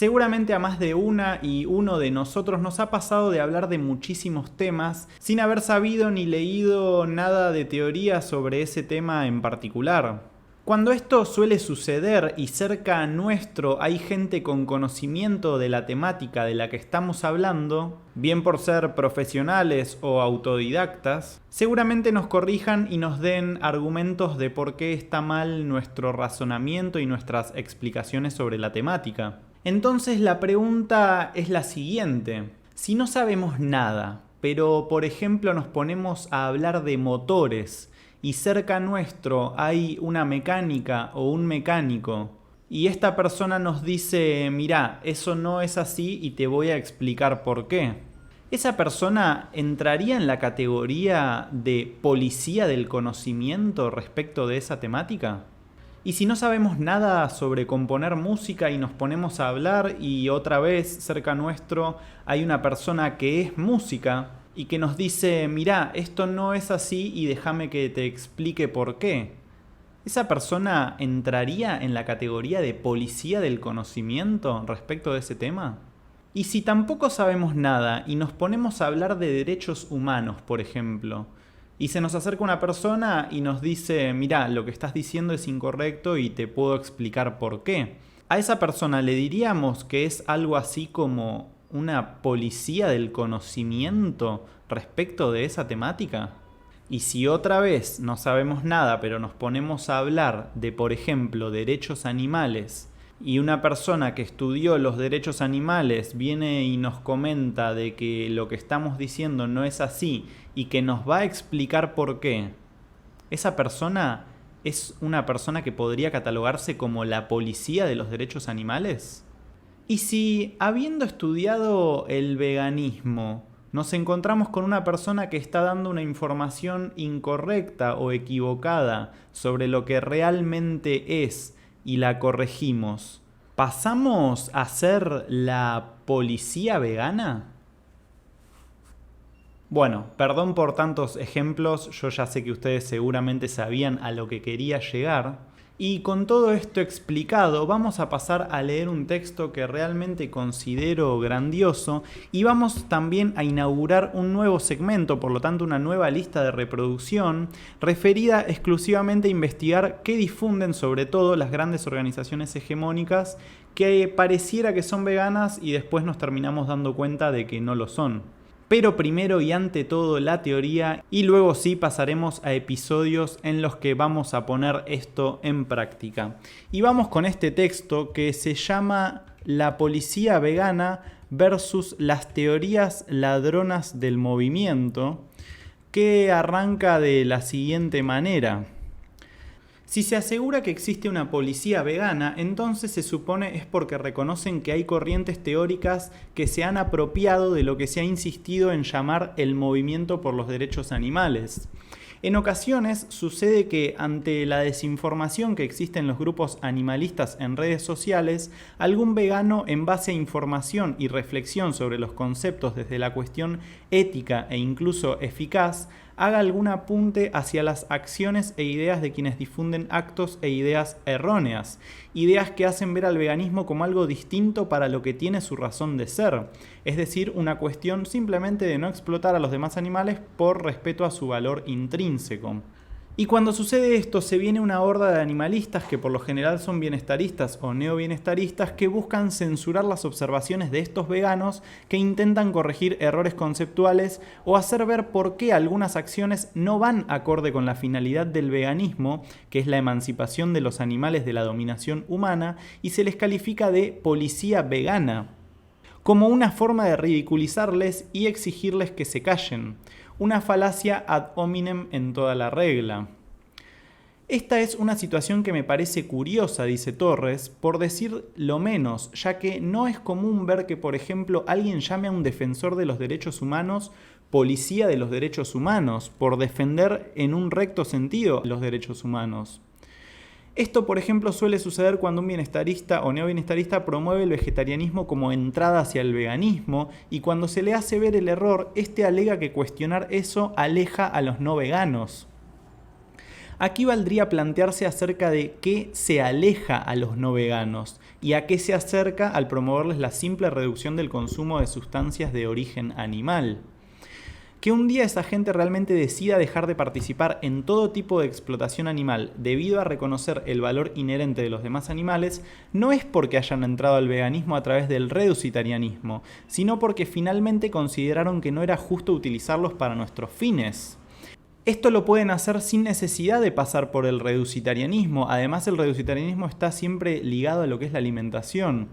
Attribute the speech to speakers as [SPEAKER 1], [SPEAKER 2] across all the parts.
[SPEAKER 1] Seguramente a más de una y uno de nosotros nos ha pasado de hablar de muchísimos temas sin haber sabido ni leído nada de teoría sobre ese tema en particular. Cuando esto suele suceder y cerca nuestro hay gente con conocimiento de la temática de la que estamos hablando, bien por ser profesionales o autodidactas, seguramente nos corrijan y nos den argumentos de por qué está mal nuestro razonamiento y nuestras explicaciones sobre la temática. Entonces la pregunta es la siguiente: si no sabemos nada, pero por ejemplo nos ponemos a hablar de motores y cerca nuestro hay una mecánica o un mecánico y esta persona nos dice, mirá, eso no es así y te voy a explicar por qué, ¿esa persona entraría en la categoría de policía del conocimiento respecto de esa temática? Y si no sabemos nada sobre componer música y nos ponemos a hablar y otra vez cerca nuestro hay una persona que es música y que nos dice, mirá, esto no es así y déjame que te explique por qué, ¿esa persona entraría en la categoría de policía del conocimiento respecto de ese tema? Y si tampoco sabemos nada y nos ponemos a hablar de derechos humanos, por ejemplo, y se nos acerca una persona y nos dice, mirá, lo que estás diciendo es incorrecto y te puedo explicar por qué, ¿a esa persona le diríamos que es algo así como una policía del conocimiento respecto de esa temática? Y si otra vez no sabemos nada, pero nos ponemos a hablar de, por ejemplo, derechos animales, y una persona que estudió los derechos animales viene y nos comenta de que lo que estamos diciendo no es así y que nos va a explicar por qué, ¿esa persona es una persona que podría catalogarse como la policía de los derechos animales? Y si, habiendo estudiado el veganismo, nos encontramos con una persona que está dando una información incorrecta o equivocada sobre lo que realmente es y la corregimos, ¿pasamos a ser la policía vegana? Bueno, perdón por tantos ejemplos, yo ya sé que ustedes seguramente sabían a lo que quería llegar. Y con todo esto explicado, vamos a pasar a leer un texto que realmente considero grandioso y vamos también a inaugurar un nuevo segmento, por lo tanto una nueva lista de reproducción referida exclusivamente a investigar qué difunden sobre todo las grandes organizaciones hegemónicas que pareciera que son veganas y después nos terminamos dando cuenta de que no lo son. Pero primero y ante todo la teoría y luego sí pasaremos a episodios en los que vamos a poner esto en práctica. Y vamos con este texto que se llama La policía vegana versus las teorías ladronas del movimiento, que arranca de la siguiente manera. Si se asegura que existe una policía vegana, entonces se supone es porque reconocen que hay corrientes teóricas que se han apropiado de lo que se ha insistido en llamar el movimiento por los derechos animales. En ocasiones sucede que ante la desinformación que existe en los grupos animalistas en redes sociales, algún vegano en base a información y reflexión sobre los conceptos desde la cuestión ética e incluso eficaz, haga algún apunte hacia las acciones e ideas de quienes difunden actos e ideas erróneas, ideas que hacen ver al veganismo como algo distinto para lo que tiene su razón de ser, es decir, una cuestión simplemente de no explotar a los demás animales por respeto a su valor intrínseco. Y cuando sucede esto, se viene una horda de animalistas que por lo general son bienestaristas o neobienestaristas que buscan censurar las observaciones de estos veganos que intentan corregir errores conceptuales o hacer ver por qué algunas acciones no van acorde con la finalidad del veganismo, que es la emancipación de los animales de la dominación humana, y se les califica de policía vegana, como una forma de ridiculizarles y exigirles que se callen. Una falacia ad hominem en toda la regla. Esta es una situación que me parece curiosa, dice Torres, por decir lo menos, ya que no es común ver que, por ejemplo, alguien llame a un defensor de los derechos humanos policía de los derechos humanos, por defender en un recto sentido los derechos humanos. Esto, por ejemplo, suele suceder cuando un bienestarista o neobienestarista promueve el vegetarianismo como entrada hacia el veganismo y cuando se le hace ver el error, este alega que cuestionar eso aleja a los no veganos. Aquí valdría plantearse acerca de qué se aleja a los no veganos, y a qué se acerca al promoverles la simple reducción del consumo de sustancias de origen animal. Que un día esa gente realmente decida dejar de participar en todo tipo de explotación animal debido a reconocer el valor inherente de los demás animales, no es porque hayan entrado al veganismo a través del reducitarianismo, sino porque finalmente consideraron que no era justo utilizarlos para nuestros fines. Esto lo pueden hacer sin necesidad de pasar por el reducitarianismo. Además, el reducitarianismo está siempre ligado a lo que es la alimentación.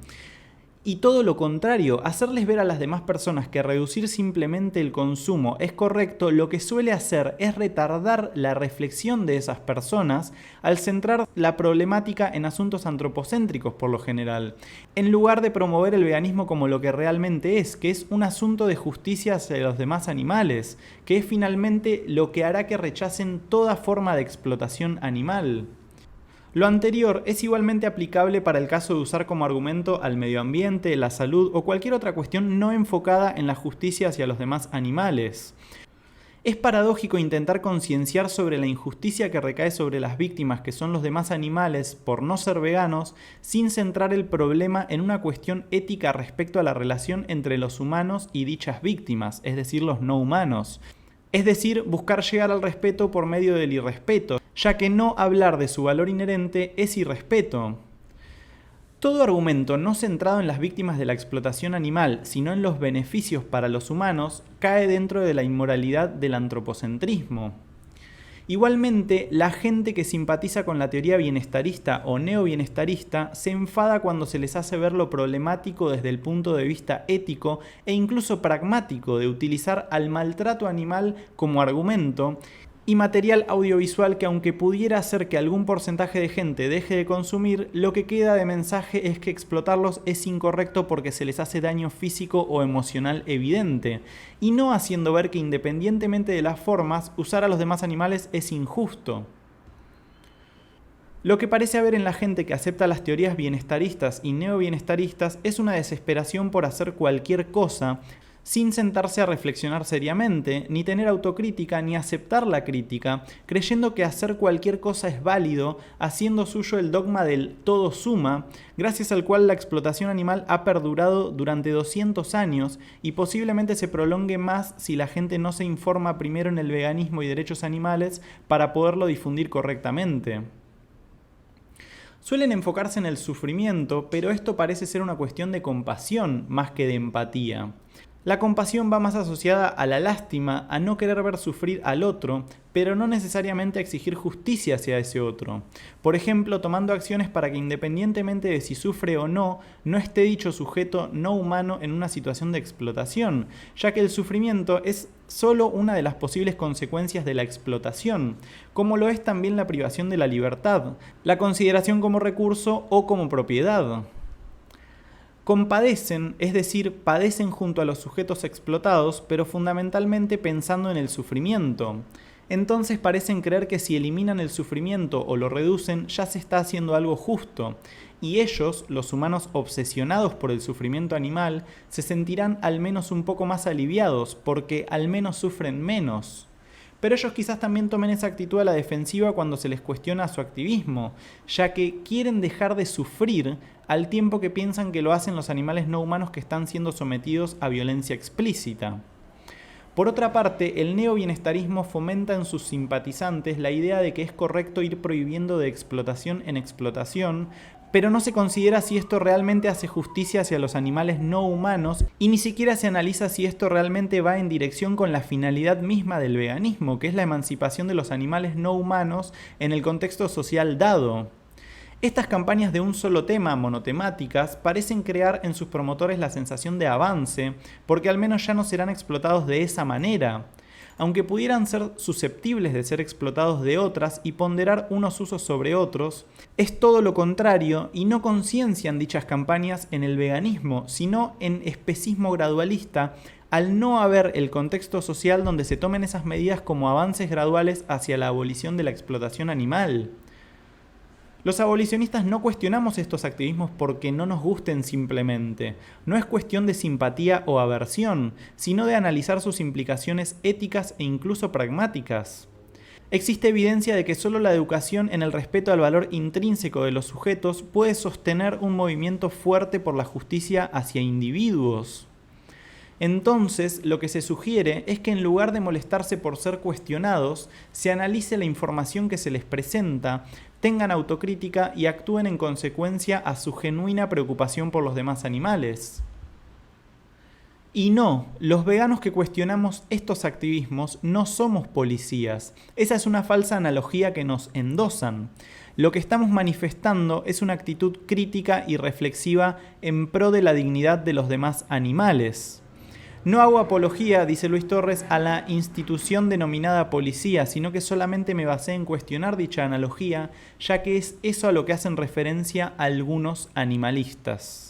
[SPEAKER 1] Y todo lo contrario, hacerles ver a las demás personas que reducir simplemente el consumo es correcto, lo que suele hacer es retardar la reflexión de esas personas al centrar la problemática en asuntos antropocéntricos por lo general, en lugar de promover el veganismo como lo que realmente es, que es un asunto de justicia hacia los demás animales, que es finalmente lo que hará que rechacen toda forma de explotación animal. Lo anterior es igualmente aplicable para el caso de usar como argumento al medio ambiente, la salud o cualquier otra cuestión no enfocada en la justicia hacia los demás animales. Es paradójico intentar concienciar sobre la injusticia que recae sobre las víctimas, que son los demás animales, por no ser veganos, sin centrar el problema en una cuestión ética respecto a la relación entre los humanos y dichas víctimas, es decir, los no humanos. Es decir, buscar llegar al respeto por medio del irrespeto, ya que no hablar de su valor inherente es irrespeto. Todo argumento no centrado en las víctimas de la explotación animal, sino en los beneficios para los humanos, cae dentro de la inmoralidad del antropocentrismo. Igualmente, la gente que simpatiza con la teoría bienestarista o neobienestarista se enfada cuando se les hace ver lo problemático desde el punto de vista ético e incluso pragmático de utilizar al maltrato animal como argumento y material audiovisual que, aunque pudiera hacer que algún porcentaje de gente deje de consumir, lo que queda de mensaje es que explotarlos es incorrecto porque se les hace daño físico o emocional evidente, y no haciendo ver que independientemente de las formas, usar a los demás animales es injusto. Lo que parece haber en la gente que acepta las teorías bienestaristas y neobienestaristas es una desesperación por hacer cualquier cosa, sin sentarse a reflexionar seriamente, ni tener autocrítica, ni aceptar la crítica, creyendo que hacer cualquier cosa es válido, haciendo suyo el dogma del todo suma, gracias al cual la explotación animal ha perdurado durante 200 años y posiblemente se prolongue más si la gente no se informa primero en el veganismo y derechos animales para poderlo difundir correctamente. Suelen enfocarse en el sufrimiento, pero esto parece ser una cuestión de compasión más que de empatía. La compasión va más asociada a la lástima, a no querer ver sufrir al otro, pero no necesariamente a exigir justicia hacia ese otro. Por ejemplo, tomando acciones para que independientemente de si sufre o no esté dicho sujeto no humano en una situación de explotación, ya que el sufrimiento es solo una de las posibles consecuencias de la explotación, como lo es también la privación de la libertad, la consideración como recurso o como propiedad. Compadecen, es decir, padecen junto a los sujetos explotados, pero fundamentalmente pensando en el sufrimiento. Entonces parecen creer que si eliminan el sufrimiento o lo reducen, ya se está haciendo algo justo. Y ellos, los humanos obsesionados por el sufrimiento animal, se sentirán al menos un poco más aliviados, porque al menos sufren menos. Pero ellos quizás también tomen esa actitud a la defensiva cuando se les cuestiona su activismo, ya que quieren dejar de sufrir al tiempo que piensan que lo hacen los animales no humanos que están siendo sometidos a violencia explícita. Por otra parte, el neobienestarismo fomenta en sus simpatizantes la idea de que es correcto ir prohibiendo de explotación en explotación, pero no se considera si esto realmente hace justicia hacia los animales no humanos y ni siquiera se analiza si esto realmente va en dirección con la finalidad misma del veganismo, que es la emancipación de los animales no humanos en el contexto social dado. Estas campañas de un solo tema, monotemáticas, parecen crear en sus promotores la sensación de avance, porque al menos ya no serán explotados de esa manera, aunque pudieran ser susceptibles de ser explotados de otras y ponderar unos usos sobre otros, es todo lo contrario y no conciencian dichas campañas en el veganismo, sino en especismo gradualista, al no haber el contexto social donde se tomen esas medidas como avances graduales hacia la abolición de la explotación animal. Los abolicionistas no cuestionamos estos activismos porque no nos gusten simplemente. No es cuestión de simpatía o aversión, sino de analizar sus implicaciones éticas e incluso pragmáticas. Existe evidencia de que solo la educación en el respeto al valor intrínseco de los sujetos puede sostener un movimiento fuerte por la justicia hacia individuos. Entonces, lo que se sugiere es que en lugar de molestarse por ser cuestionados, se analice la información que se les presenta, tengan autocrítica y actúen en consecuencia a su genuina preocupación por los demás animales. Y no, los veganos que cuestionamos estos activismos no somos policías. Esa es una falsa analogía que nos endosan. Lo que estamos manifestando es una actitud crítica y reflexiva en pro de la dignidad de los demás animales. No hago apología, dice Luis Torres, a la institución denominada policía, sino que solamente me basé en cuestionar dicha analogía, ya que es eso a lo que hacen referencia algunos animalistas.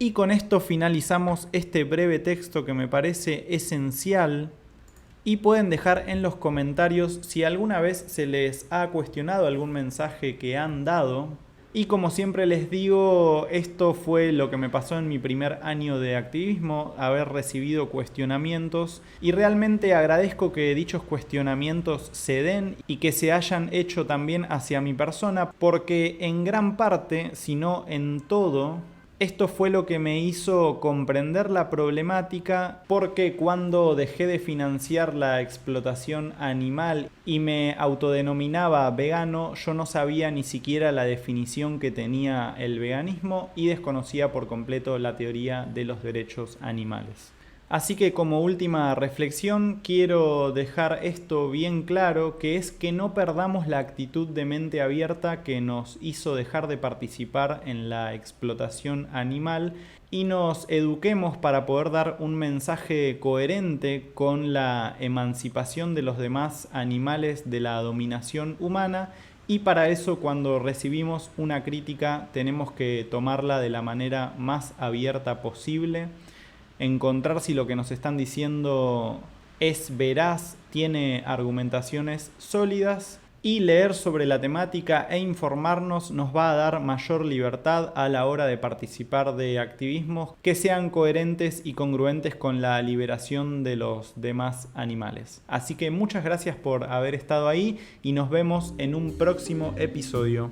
[SPEAKER 1] Y con esto finalizamos este breve texto que me parece esencial. Y pueden dejar en los comentarios si alguna vez se les ha cuestionado algún mensaje que han dado. Y como siempre les digo, esto fue lo que me pasó en mi primer año de activismo, haber recibido cuestionamientos. Y realmente agradezco que dichos cuestionamientos se den y que se hayan hecho también hacia mi persona, porque en gran parte, si no en todo, esto fue lo que me hizo comprender la problemática, porque cuando dejé de financiar la explotación animal y me autodenominaba vegano, yo no sabía ni siquiera la definición que tenía el veganismo y desconocía por completo la teoría de los derechos animales. Así que como última reflexión quiero dejar esto bien claro, que es que no perdamos la actitud de mente abierta que nos hizo dejar de participar en la explotación animal y nos eduquemos para poder dar un mensaje coherente con la emancipación de los demás animales de la dominación humana. Y para eso, cuando recibimos una crítica, tenemos que tomarla de la manera más abierta posible, encontrar si lo que nos están diciendo es veraz, tiene argumentaciones sólidas, y leer sobre la temática e informarnos nos va a dar mayor libertad a la hora de participar de activismos que sean coherentes y congruentes con la liberación de los demás animales. Así que muchas gracias por haber estado ahí y nos vemos en un próximo episodio.